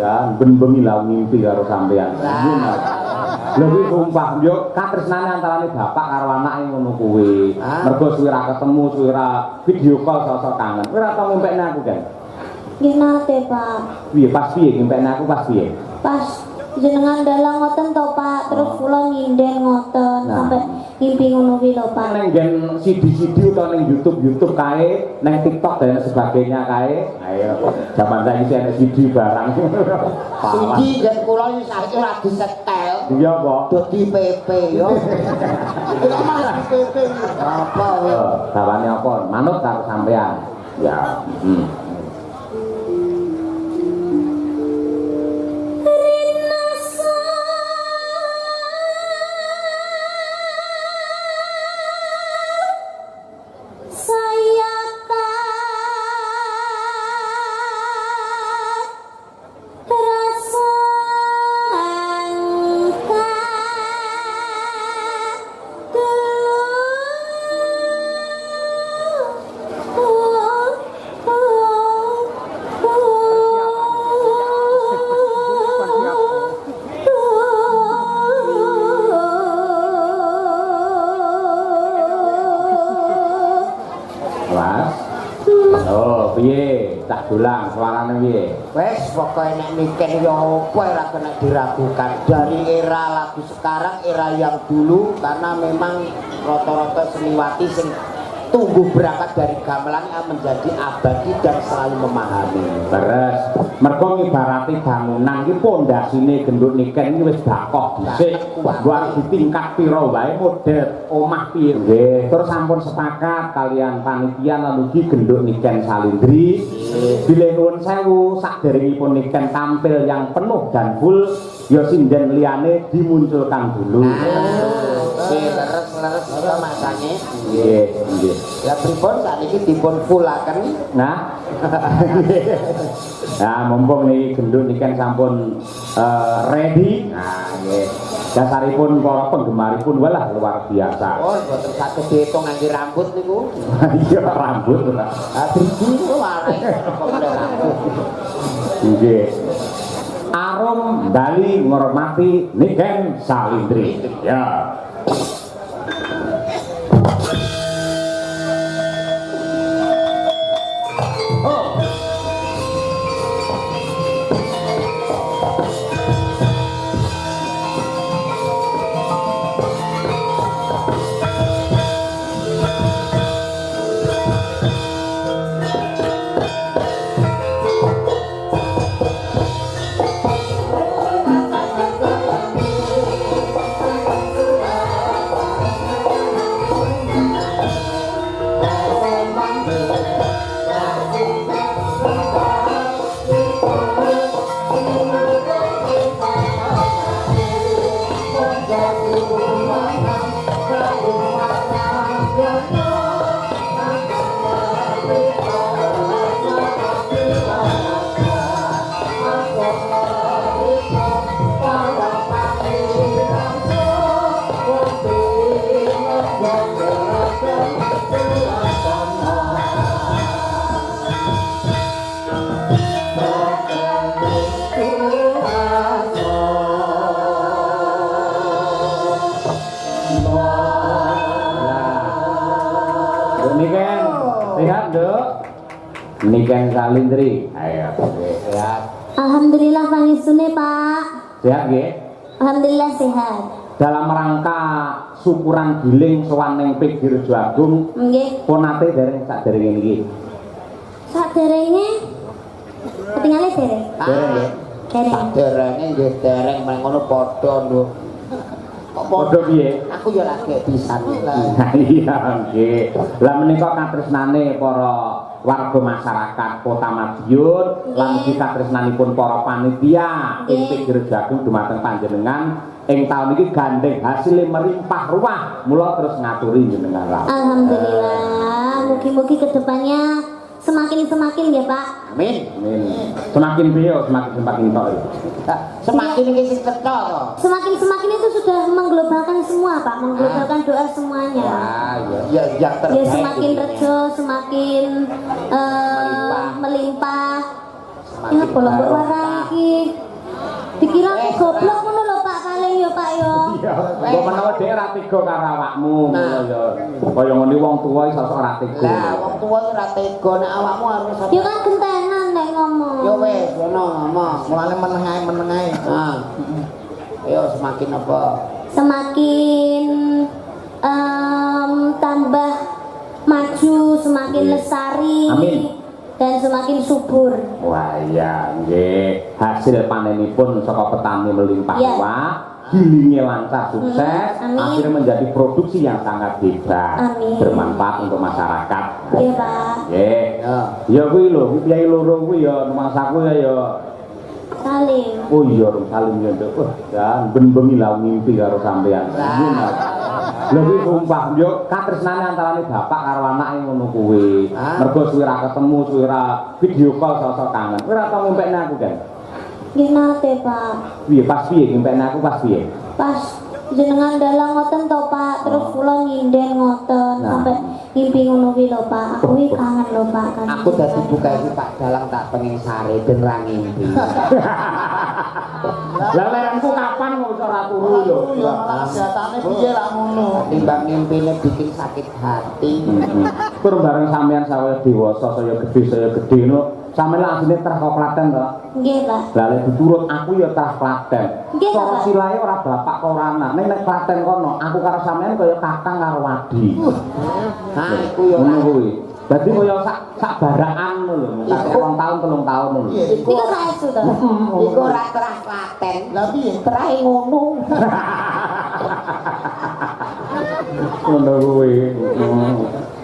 Ya, ben-bengi lah ngimpi karo sampean. Lha kuwi sumpah yo katresnane antarane bapak karo anake ngono kuwi. Mergo suwe ra ketemu, suwe ra video call sosok kangen. Kowe ora tau ngempekne aku kan? Nggih nate, Pak. Piye pas piye ngempekne aku pas piye? Pas jenengan dalang ngoten to, Pak. Terus kula nyinden ngoten sampai ngimpi ngono kuwi lho, Pak. Neng gen CD-CD utawa ning YouTube kae, neng TikTok dan sebagainya kae. Ayo, zaman saiki sih ana CD barang. CD dan kula iki saiki ora disetel. Iya, Pak. Dadi PP yo. Kula malah PP. Apa yo? Dawane apa? Manut karo sampean. Ya, Dulang suarane piye? Wes pokoke nek mikir yo opo ora kena diragukan. Dari era lagu sekarang, era yang dulu karena memang rata-rata seniwati sing tumbuh berangkat dari gamelan menjadi abadi dan selalu memahami. Beres. Mergo ngibarati bangunan iki pondasine gendut niken iki wis bakoh dhisik. Buat di tingkat pira wae model omah piye. Nggih, terus sampun sepakat kalian panitia lan ugi gendut niken Salindri. Bilih nuwun sewu saderengipun niken tampil yang penuh dan full ya sinden liyane dimunculkan dulu. Nggih, leres-leres kula masane. Nggih, nggih. Lah pripun sakniki dipun fullaken? Nah. Nah, mumpung nih gendut niken sampun ready. Nah, nggih. Dasaripun para penggemaripun walah luar biasa. Oh, mboten saged diitung ngangge rambut niku. Iya, rambut ora. Driji niku wae kok rambut. Nggih. Arum Bali ngormati Niken Salindri. Ya. Niken Salindri. Ayo, sehat. Alhamdulillah pangesune, Pak. Sehat nggih? Alhamdulillah sehat. Dalam rangka syukuran giling sowan ning Pegir Jagung. Nggih. Pun nate dereng saderenge niki. Saderenge ketinggalan dereng. Dereng nggih. Dereng. Derenge nggih dereng men ngono padha lho. Kok Padha piye? Aku ya lagi pisan lah. Iya nggih. Lah menika katresnane para warga masyarakat Kota Madiun lan katresnanipun para panitia ing Pegir Jagung dumateng panjenengan ing taun iki gandeng hasilé merimpah ruah mula terus ngaturi jenengan rawuh. Alhamdulillah, mugi-mugi kedepannya semakin ya Pak. Amin. Amin. Semakin piye semakin tok. Semakin iki sing cetha to. Semakin itu sudah mengglobalkan semua Pak, mengglobalkan doa semuanya. Wah, ya yang terbaik. Ya semakin rejo, semakin melimpah. Ya bolong warna iki. Dikira aku goblok ngono lho Pak paling ya Pak ya. Iya. Mbok menawa dhek ora tega karo awakmu ngono ya. Kaya ngene wong tuwa iso ora tega. Lah wong tuwa ora tega nek awakmu harus Ya kan gentenan nek ngomong. yo wis ngono ngomong. Mulane meneng ae. Nah. Yo semakin apa? Semakin tambah maju, semakin lestari. Amin. Dan semakin subur. Wah iya nggih, hasil panenipun saka petani melimpah Ya. ruah, gilingnya lancar sukses, Amin. akhirnya menjadi produksi yang sangat hebat, Amin. bermanfaat untuk masyarakat. Iya Pak. Nggih. Ya kuwi lho, kiai loro kuwi ya numangsaku ya Salim. oh iya rum salim ya Nduk. Wah, ya ben-bengi lah ngimpi karo sampean. Lha kuwi sumpah yo katresnane antarane bapak karo anake ngono kuwi. Mergo suwe ra ketemu, suwe ra video call sosok kangen. Kowe ora tau ngempekne aku kan? Nggih nate Pak. Piye pas piye ngempekne aku pas piye? Pas jenengan dalang ngoten to Pak, terus kula nyinden ngoten sampai ngimpi ngono kuwi lho Pak. Aku kuwi kangen lho Pak. Aku dadi buka iki Pak Dalang tak pengen sare ben ra ngimpi. Lah lerenku kapan kok ora turu yo? Ya malah kesehatane piye lak ngono. Timbang ngimpine bikin sakit hati. Kur bareng sampean sawe dewasa saya gedhe no. Sampeyan asline terah kok Klaten to? Nggih Pak. Lah lek diturut aku ya terah Klaten. Nggih, Cara Pak. silahe ora bapak kok ora anak. Nek Klaten kono, aku karo sampean kaya kakang karo wadi. Nah iku yo Ngono kuwi. Dadi kaya sak barakan ngono lho. Sak 2 tahun 3 tahun ngono. Iku saestu to. iku ora terah Klaten. Lah piye? Terahe ngono. Ngono kuwi.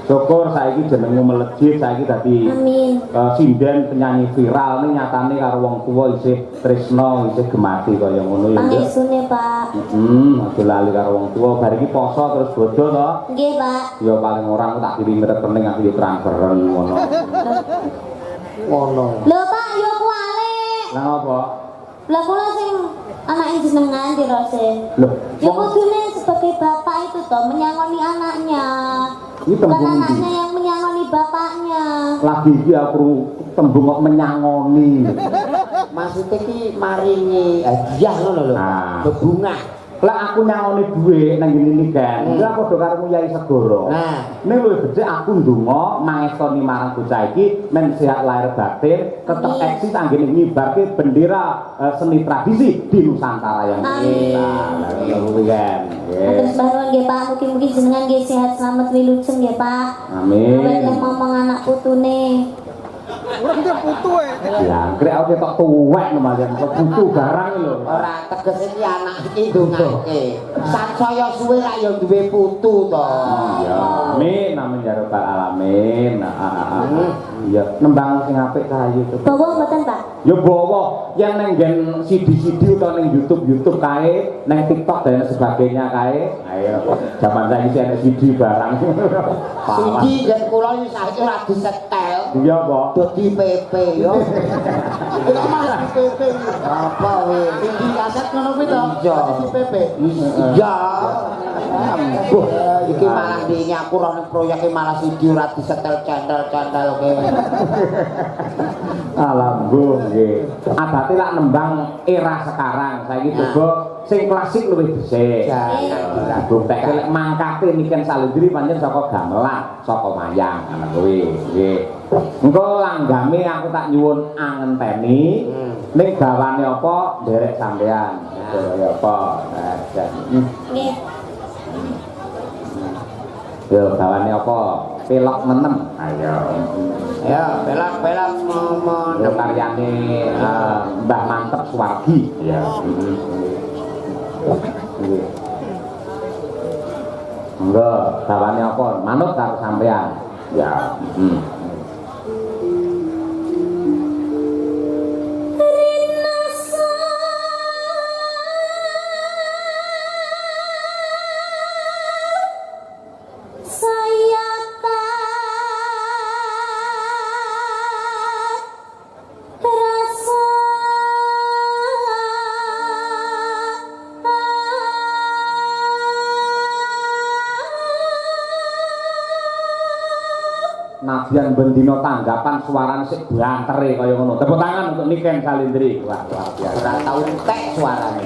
Syukur saiki jenengmu melejit, saiki dadi Amin. sinden penyanyi viral ning nyatane karo wong tuwa isih tresno, isih gemati kaya ngono ya. Nduk. Pangesune Pak. Aja lali karo wong tuwa, bar iki poso terus bodho to. Nggih Pak. Ya paling ora aku tak kirimi rekening aku ya transferen ngono. Ngono. Lho Pak, yo kuwale. Lah apa? Lah kula sing anake jenengan dirose. Loh, Ya wong kudune sebagai bapak itu toh menyangoni anaknya. iki Bukan tembung anaknya ndi? yang menyangoni bapaknya. Lagi iki aku tembung kok menyangoni. Maksudnya ki maringi hadiah ngono lho. Ah. Bebungah. Lah aku nyangoni dhuwit nang ngene iki kan. Iki aku padha karo Yai Segoro. Nah. Ning luwih becik aku ndonga mangestoni marang bocah iki men sehat lahir batin, tetep Amin. eksis anggene ngibarke bendera seni tradisi di Nusantara yang Amin. kita. Lah ngono kuwi kan. Terus baruan nggih Pak, mugi-mugi jenengan nggih sehat selamat wilujeng nggih Pak. Amin. Awet lek ngomong anak putune. Ya, krek aku ketok tuwek lumayan kok butuh barang lho. Ora teges iki anak iki ndongake. Sansaya suwe ra ya duwe putu to. Iya, amin amin ya rabbal alamin. Iya, nembang sing apik kae itu. Bawa mboten Pak? Ya bawa yang neng gen CD atau neng YouTube kae, neng TikTok dan sebagainya kae. Ayo, zaman saiki sih ada CD barang. Siji yen kula iki saiki ora disetel. Iya, Pak. Dadi PP yo. Iki malah di PP. Apa we? Tinggi kaset ngono kuwi to. Iya. Di PP. Iya. Iki malah dingi aku roh ning proyeke malah siji ora disetel candal-candal ke. Alhamdulillah nggih. Abate lak nembang era sekarang. Saiki coba sing klasik luwih dhisik. Ya. Buktekke lek mangkate niken salendri pancen saka gamelan, saka mayang ngono kuwi. Nggih. Engko langgame aku tak nyuwun angenteni. Ning gawane apa nderek sampean. Kaya apa? Nggih. Yo gawane apa? Pelok menem. Ayo. Ya, belak-belak momon. Yo karyane Mbah Mantep Suwargi. Ya. Nggih. Enggak, gawane apa? Manut karo sampean. Ya. Saya terasa Nate senadyan bendina tanggapan suarane sik bantere kaya ngono. Tepuk tangan untuk Niken Salindri. Wah, luar biasa. Ora tau entek suarane.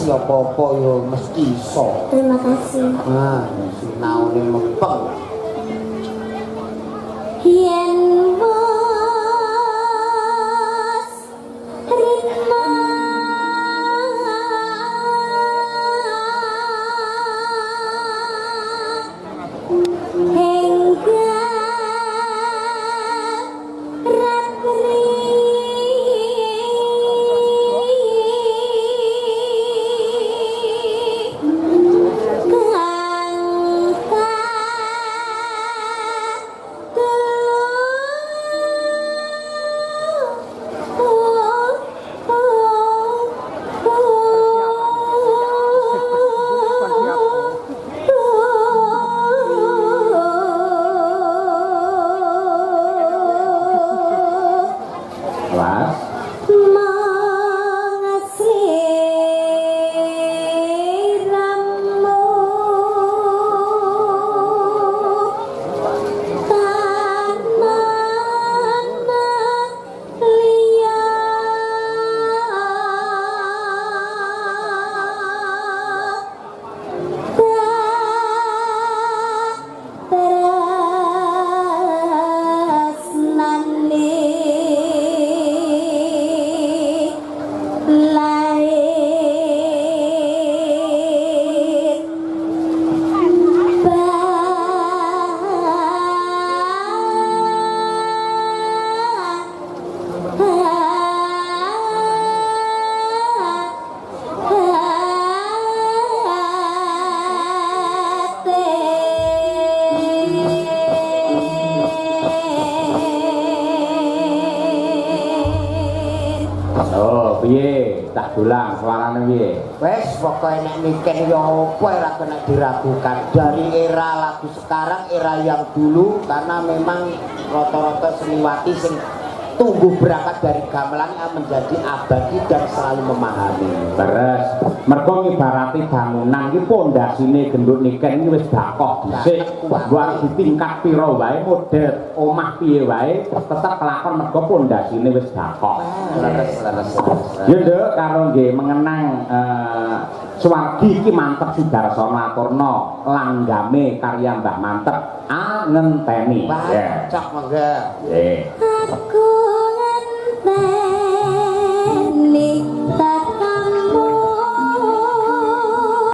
Apa-apa ya mesti iso. Terima kasih. Nah, sinaune mempeng. Yen was rina hingga ratri piye tak dolang suarane piye Wes pokoknya nek Niken ya apa ora kena diragukan dari era lagu sekarang era yang dulu karena memang rata-rata seniwati sing tumbuh berangkat dari gamelan menjadi abadi dan selalu memahami. Beres. Mergo ngibarati bangunan iki pondasine gendut Niken iki wis bakoh dhisik. Buat di tingkat pira wae model omah piye wae tetep kelakon mergo pondasine wis bakoh. Leres. Ya Nduk karo nggih mengenang Swargi iki mantep Sudarso maturna langgame karya Mbah Mantep angenteni. Cok monggo. Nggih. Aku